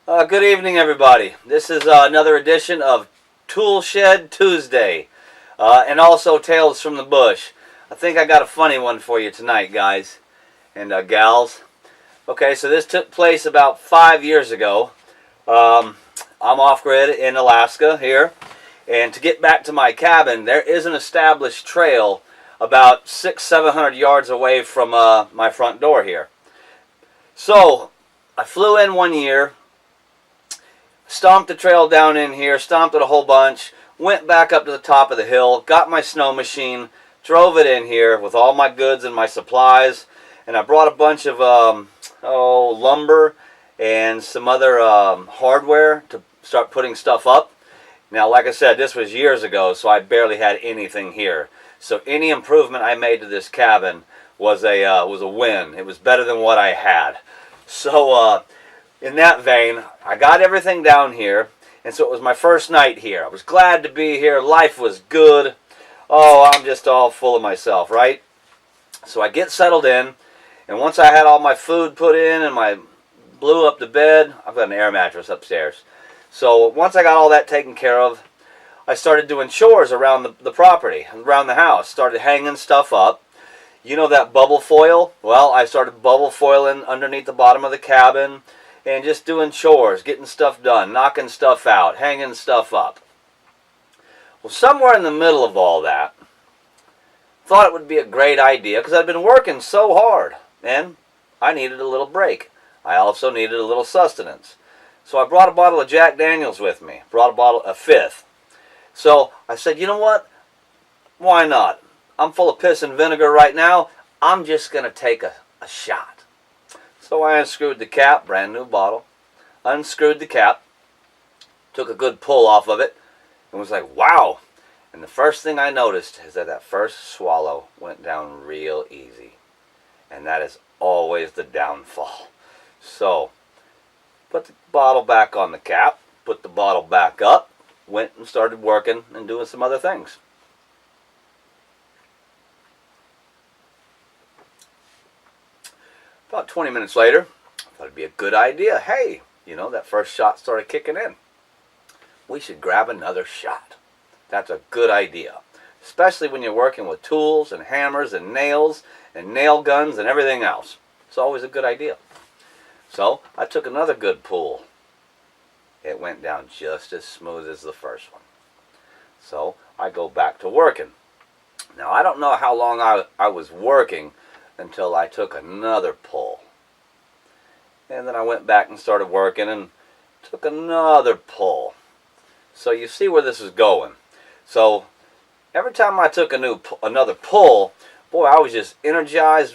Good evening, everybody. This is another edition of Tool Shed Tuesday, and also Tales from the Bush. I think I got a funny one for you tonight, guys and gals. Okay, so this took place about 5 years ago. I'm off-grid in Alaska here, and to get back to my cabin, there is an established trail about 600-700 yards away from my front door here. So, I flew in one year, stomped the trail down in here, stomped it a whole bunch, went back up to the top of the hill, got my snow machine, drove it in here with all my goods and my supplies, and I brought a bunch of lumber and some other hardware to start putting stuff up. Now, like I said, this was years ago, so I barely had anything here. So any improvement I made to this cabin was a win. It was better than what I had. So in that vein, I got everything down here, and so it was my first night here. I was glad to be here. Life was good. Oh, I'm just all full of myself, right? So I get settled in, and once I had all my food put in and my blew up the bed, I've got an air mattress upstairs. So once I got all that taken care of, I started doing chores around the property, around the house. Started hanging stuff up. You know that bubble foil? Well, I started bubble foiling underneath the bottom of the cabin and just doing chores, getting stuff done, knocking stuff out, hanging stuff up. Well, somewhere in the middle of all that, thought it would be a great idea because I'd been working so hard and I needed a little break. I also needed a little sustenance. So I brought a bottle of Jack Daniels with me, brought a fifth. So I said, you know what? Why not? I'm full of piss and vinegar right now. I'm just going to take a shot. So I unscrewed the cap, brand new bottle, unscrewed the cap, took a good pull off of it, and was like, wow. And the first thing I noticed is that first swallow went down real easy. And that is always the downfall. So, put the bottle back on the cap, put the bottle back up, went and started working and doing some other things. About 20 minutes later, I thought it'd be a good idea. Hey, that first shot started kicking in. We should grab another shot. That's a good idea. Especially when you're working with tools and hammers and nails and nail guns and everything else. It's always a good idea. So I took another good pull. It went down just as smooth as the first one. So I go back to working. Now I don't know how long I was working until I took another pull. And then I went back and started working and took another pull. So you see where this is going. So every time I took another pull, boy, I was just Energizer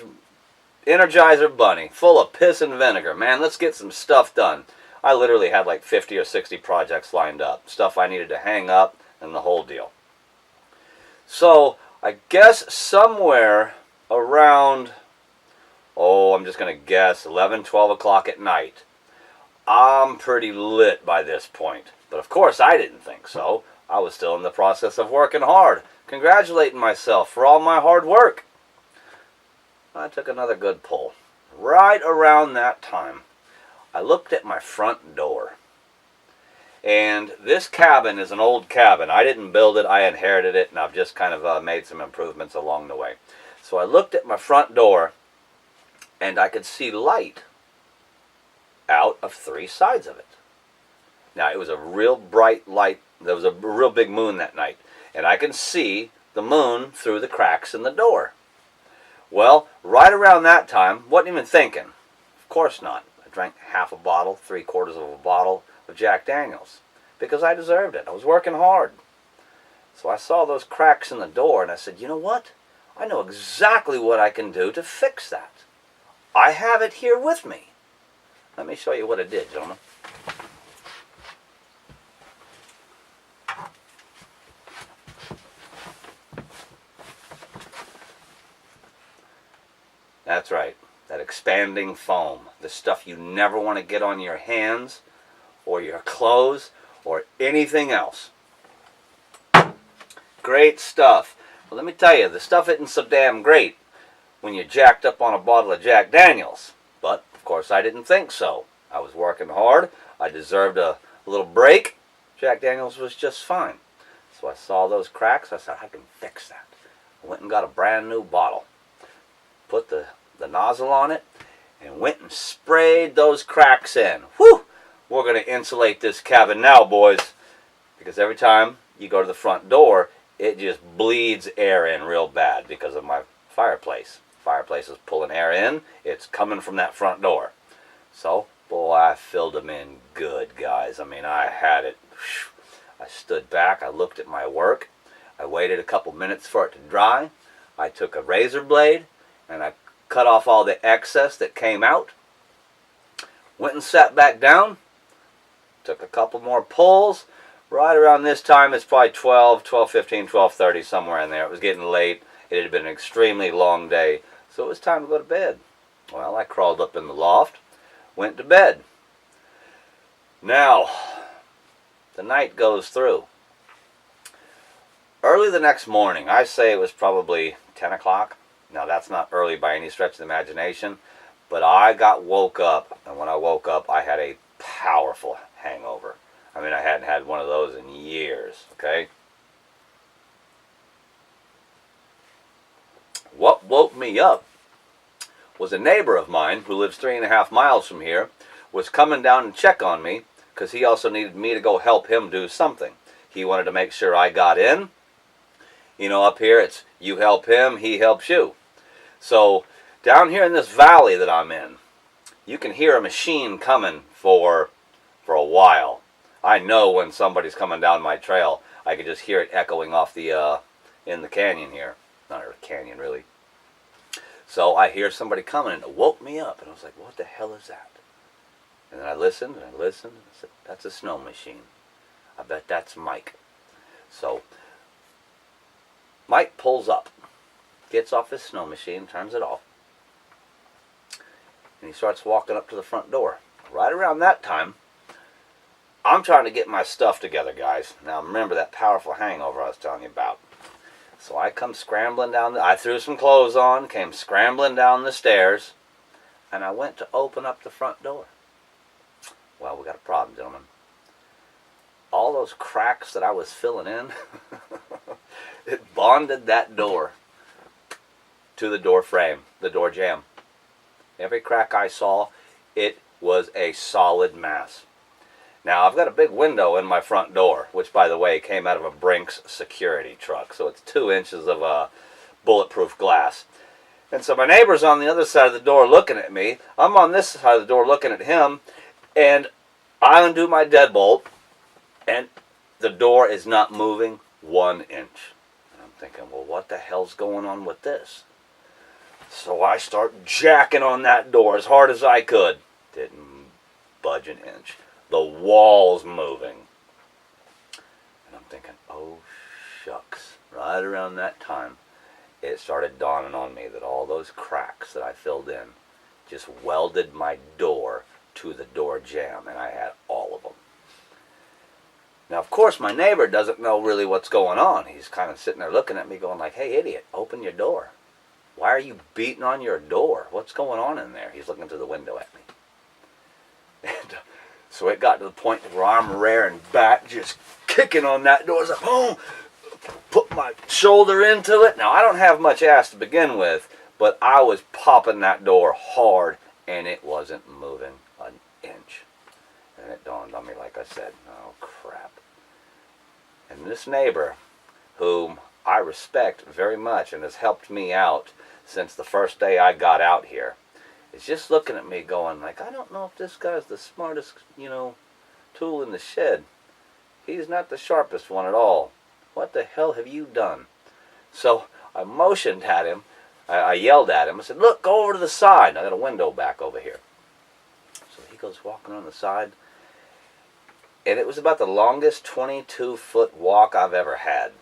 Bunny, full of piss and vinegar. Man, let's get some stuff done. I literally had like 50 or 60 projects lined up. Stuff I needed to hang up and the whole deal. So I guess somewhere around, I'm just going to guess, 11, 12 o'clock at night. I'm pretty lit by this point. But of course I didn't think so. I was still in the process of working hard, congratulating myself for all my hard work. I took another good pull. Right around that time, I looked at my front door. And this cabin is an old cabin. I didn't build it, I inherited it, and I've just kind of made some improvements along the way. So I looked at my front door, and I could see light out of 3 sides of it. Now, it was a real bright light. There was a real big moon that night. And I could see the moon through the cracks in the door. Well, right around that time, wasn't even thinking. Of course not. I drank half a bottle, 3/4 of a bottle of Jack Daniels. Because I deserved it. I was working hard. So I saw those cracks in the door and I said, you know what? I know exactly what I can do to fix that. I have it here with me. Let me show you what I did, gentlemen. That's right, that expanding foam, the stuff you never want to get on your hands or your clothes or anything else. Great stuff. Well, let me tell you, the stuff isn't so damn great when you're jacked up on a bottle of Jack Daniels. But, of course, I didn't think so. I was working hard. I deserved a little break. Jack Daniels was just fine. So I saw those cracks. I said, I can fix that. I went and got a brand new bottle. Put the nozzle on it and went and sprayed those cracks in. Whew! We're going to insulate this cabin now, boys. Because every time you go to the front door, it just bleeds air in real bad because of my fireplace. Fireplace is pulling air in. It's coming from that front door. So, boy, I filled them in good, guys. I mean, I had it. I stood back. I looked at my work. I waited a couple minutes for it to dry. I took a razor blade and I cut off all the excess that came out. Went and sat back down. Took a couple more pulls. Right around this time, it's probably 12:15, 12:30, somewhere in there. It was getting late. It had been an extremely long day. So it was time to go to bed. Well, I crawled up in the loft, went to bed. Now, the night goes through. Early the next morning, I say it was probably 10 o'clock. Now, that's not early by any stretch of the imagination, but I got woke up, and when I woke up, I had a powerful hangover. I mean, I hadn't had one of those in years, okay? What woke me up was a neighbor of mine who lives 3.5 miles from here was coming down and check on me because he also needed me to go help him do something. He wanted to make sure I got in. You know, up here it's you help him, he helps you. So down here in this valley that I'm in, you can hear a machine coming for a while. I know when somebody's coming down my trail. I can just hear it echoing off the in the canyon here. Not a canyon, really. So I hear somebody coming, and it woke me up. And I was like, what the hell is that? And then I listened, and I listened, and I said, that's a snow machine. I bet that's Mike. So Mike pulls up, gets off his snow machine, turns it off, and he starts walking up to the front door. Right around that time, I'm trying to get my stuff together, guys. Now, remember that powerful hangover I was telling you about. So I come scrambling down, I threw some clothes on, came scrambling down the stairs, and I went to open up the front door. Well, we got a problem, gentlemen. All those cracks that I was filling in, it bonded that door to the door frame, the door jamb. Every crack I saw, it was a solid mass. Now, I've got a big window in my front door, which, by the way, came out of a Brinks security truck. So it's 2 inches of bulletproof glass. And so my neighbor's on the other side of the door looking at me. I'm on this side of the door looking at him. And I undo my deadbolt, and the door is not moving 1 inch. And I'm thinking, well, what the hell's going on with this? So I start jacking on that door as hard as I could. Didn't budge an inch. The wall's moving. And I'm thinking, oh, shucks. Right around that time, it started dawning on me that all those cracks that I filled in just welded my door to the door jamb, and I had all of them. Now, of course, my neighbor doesn't know really what's going on. He's kind of sitting there looking at me going like, hey, idiot, open your door. Why are you beating on your door? What's going on in there? He's looking through the window at me. And so it got to the point where I'm rearing back, just kicking on that door. It's like, boom, put my shoulder into it. Now, I don't have much ass to begin with, but I was popping that door hard, and it wasn't moving an inch. And it dawned on me, like I said, oh, crap. And this neighbor, whom I respect very much and has helped me out since the first day I got out here, is just looking at me going like, I don't know if this guy's the smartest, tool in the shed. He's not the sharpest one at all. What the hell have you done? So I motioned at him. I yelled at him. I said, look, go over to the side. I got a window back over here. So he goes walking on the side. And it was about the longest 22-foot walk I've ever had.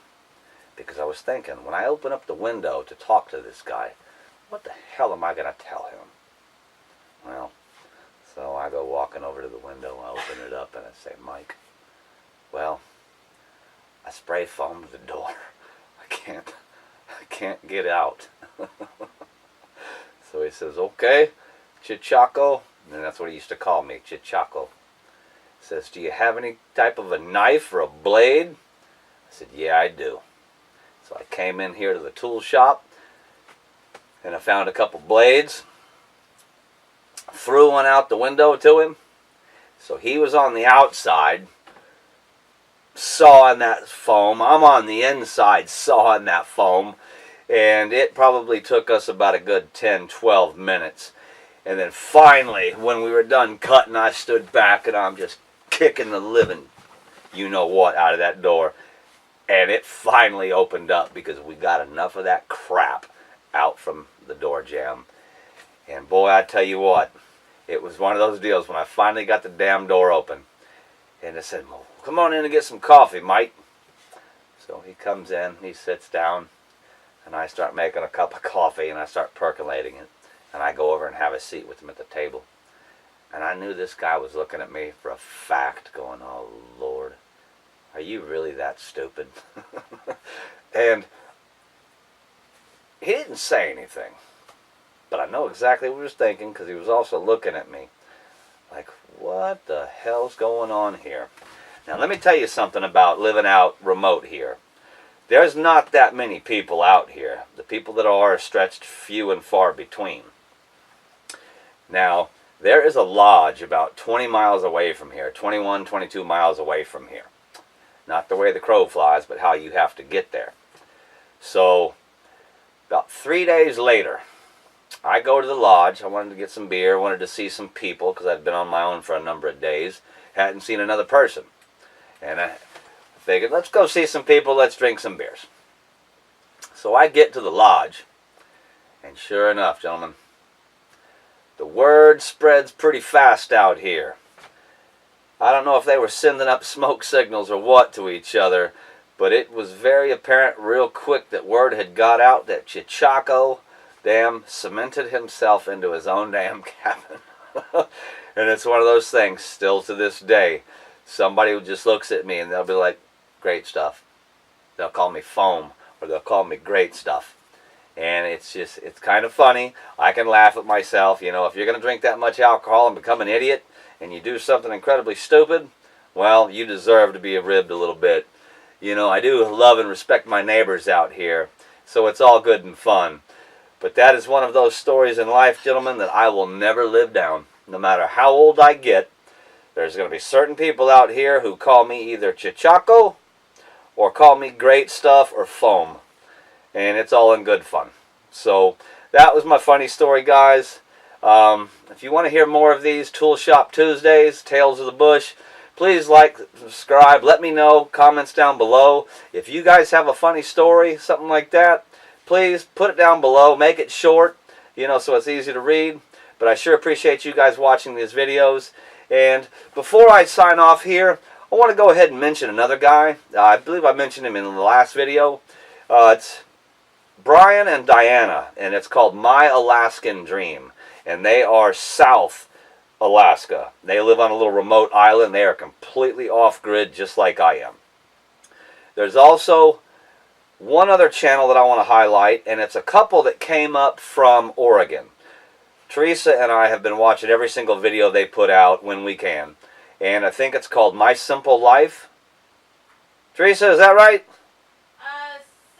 Because I was thinking, when I open up the window to talk to this guy, what the hell am I going to tell him? Well, so I go walking over to the window, I open it up, and I say, Mike, well, I spray foamed the door. I can't get out. So he says, okay, Chichaco, and that's what he used to call me, Chichaco. Says, do you have any type of a knife or a blade? I said, yeah, I do. So I came in here to the tool shop, and I found a couple blades. Threw one out the window to him. So he was on the outside, sawing that foam. I'm on the inside, sawing that foam. And it probably took us about a good 10, 12 minutes. And then finally, when we were done cutting, I stood back and I'm just kicking the living you-know-what out of that door. And it finally opened up because we got enough of that crap out from the door jamb. And boy, I tell you what, it was one of those deals when I finally got the damn door open. And I said, well, come on in and get some coffee, Mike. So he comes in, he sits down, and I start making a cup of coffee, and I start percolating it. And I go over and have a seat with him at the table. And I knew this guy was looking at me for a fact, going, oh, Lord, are you really that stupid? And he didn't say anything. But I know exactly what he was thinking, because he was also looking at me like, what the hell's going on here? Now, let me tell you something about living out remote here. There's not that many people out here. The people that are stretched few and far between. Now, there is a lodge about 20 miles away from here, 21, 22 miles away from here. Not the way the crow flies, but how you have to get there. So, about 3 days later, I go to the lodge. I wanted to get some beer, wanted to see some people, because I'd been on my own for a number of days. Hadn't seen another person. And I figured, let's go see some people, let's drink some beers. So I get to the lodge, and sure enough, gentlemen, the word spreads pretty fast out here. I don't know if they were sending up smoke signals or what to each other, but it was very apparent real quick that word had got out that Chichaco damn cemented himself into his own damn cabin. And it's one of those things, still to this day, somebody just looks at me and they'll be like, great stuff. They'll call me foam, or they'll call me great stuff. And it's kind of funny. I can laugh at myself. You know, if you're going to drink that much alcohol and become an idiot, and you do something incredibly stupid, well, you deserve to be ribbed a little bit. You know, I do love and respect my neighbors out here, so it's all good and fun. But that is one of those stories in life, gentlemen, that I will never live down. No matter how old I get, there's going to be certain people out here who call me either Chichaco or call me great stuff or foam. And it's all in good fun. So that was my funny story, guys. If you want to hear more of these Tool Shop Tuesdays, Tales of the Bush, please like, subscribe, let me know, comments down below. If you guys have a funny story, something like that, please put it down below. Make it short, you know, so it's easy to read. But I sure appreciate you guys watching these videos. And before I sign off here, I want to go ahead and mention another guy. I believe I mentioned him in the last video. It's Brian and Diana, and it's called My Alaskan Dream. And they are South Alaska. They live on a little remote island. They are completely off-grid, just like I am. There's also one other channel that I want to highlight, and it's a couple that came up from Oregon. Teresa and I have been watching every single video they put out when we can. And I think it's called My Simple Life. Teresa, is that right?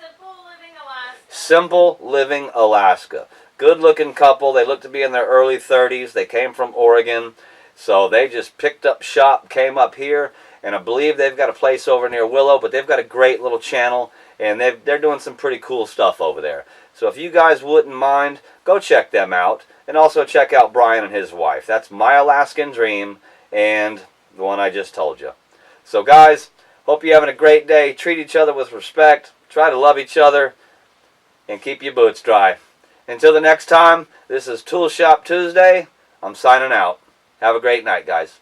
Simple Living Alaska. Simple Living Alaska. Good-looking couple. They look to be in their early 30s. They came from Oregon. So they just picked up shop, came up here, and I believe they've got a place over near Willow, but they've got a great little channel, and they're doing some pretty cool stuff over there. So if you guys wouldn't mind, go check them out, and also check out Brian and his wife. That's My Alaskan Dream, and the one I just told you. So guys, hope you're having a great day. Treat each other with respect. Try to love each other, and keep your boots dry. Until the next time, this is Tool Shop Tuesday. I'm signing out. Have a great night, guys.